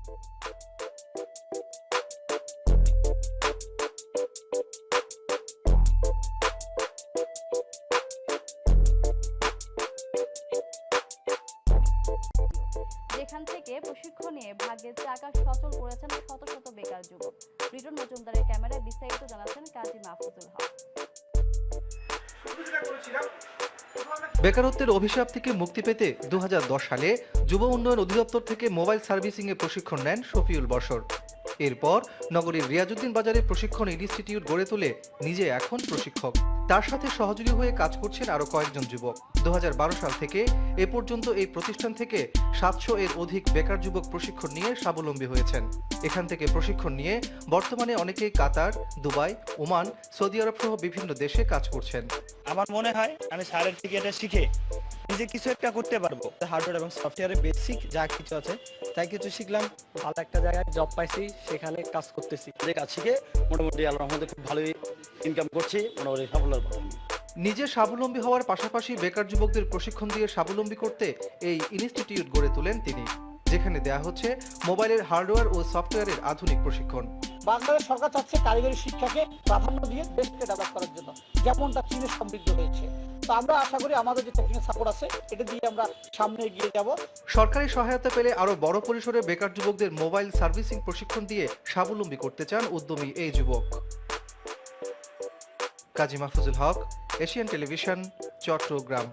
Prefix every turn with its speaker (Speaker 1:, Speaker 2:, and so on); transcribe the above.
Speaker 1: যেখান থেকে প্রশিক্ষণ নিয়ে ভাগ্যের চাকা সচল করেছেন শত শত বেকার যুবক। রিটন মজুমদারের ক্যামেরায় বিস্তারিত জানাচ্ছেন কাজী মাহফুজুল হক।
Speaker 2: বেকারত্বের অভিশাপ থেকে মুক্তি পেতে 2010 সালে যুব উন্নয়ন অধিদপ্তর থেকে মোবাইল সার্ভিসিং এ প্রশিক্ষণ নেন শফিউল বশর। এরপর নগরীর রিয়াজউদ্দিন বাজারে প্রশিক্ষণ ইনস্টিটিউট গড়ে তুলে নিজে এখন প্রশিক্ষক। তার সাথে সহযোগী হয়ে কাজ করছেন আরো কয়েকজন যুবক। 2012 সাল থেকে এ পর্যন্ত এই প্রতিষ্ঠান থেকে 700 এর অধিক বেকার যুবক প্রশিক্ষণ নিয়ে স্বাবলম্বী হয়েছেন। এখান থেকে প্রশিক্ষণ নিয়ে বর্তমানে অনেকেই কাতার, দুবাই, ওমান, সৌদি আরব সহ বিভিন্ন দেশে কাজ করছেন।
Speaker 3: আমার মনে হয় আমি স্যারের থেকে এটা শিখে নিজে কিছু একটা করতে পারবো। হার্ডওয়্যার এবং সফটওয়্যারের বেসিক যা কিছু আছে তাই কিছু শিখলাম।
Speaker 4: ভালো একটা জায়গায় জব পাইছি, সেখানে কাজ করতেছি।
Speaker 5: যে কাজ শিখে মোটামুটি আল্লাহর রহমতে খুব ভালোই ইনকাম করছি, মোটামুটি সাফল্য।
Speaker 2: নিজে স্বাবলম্বী হওয়ার পাশাপাশি বেকার যুবকদের প্রশিক্ষণ দিয়ে স্বাবলম্বী করতে এই ইনস্টিটিউট গড়ে তোলেন তিনি, যেখানে দেয়া হচ্ছে মোবাইলের হার্ডওয়্যার ও সফটওয়্যারের আধুনিক প্রশিক্ষণ।
Speaker 6: বাংলাদেশ সরকার চাচ্ছে কারিগরি শিক্ষাকে প্রাধান্য দিয়ে দেশকে ডেভেলপ করার জন্য, যেমনটা চীনে সমৃদ্ধ হয়েছে। তো আমরা আশা করি আমাদের যে টেকনিক্যাল সাপোর্ট আছে এটা দিয়ে আমরা সামনে এগিয়ে যাব।
Speaker 2: সরকারি সহায়তা পেলে আরো বড় পরিসরে বেকার যুবকদের মোবাইল সার্ভিসিং প্রশিক্ষণ দিয়ে স্বাবলম্বী করতে চান উদ্যমী এই যুবক। কাজী মাহফুজুল হক, এশিয়ান টেলিভিশন, চট্টগ্রাম।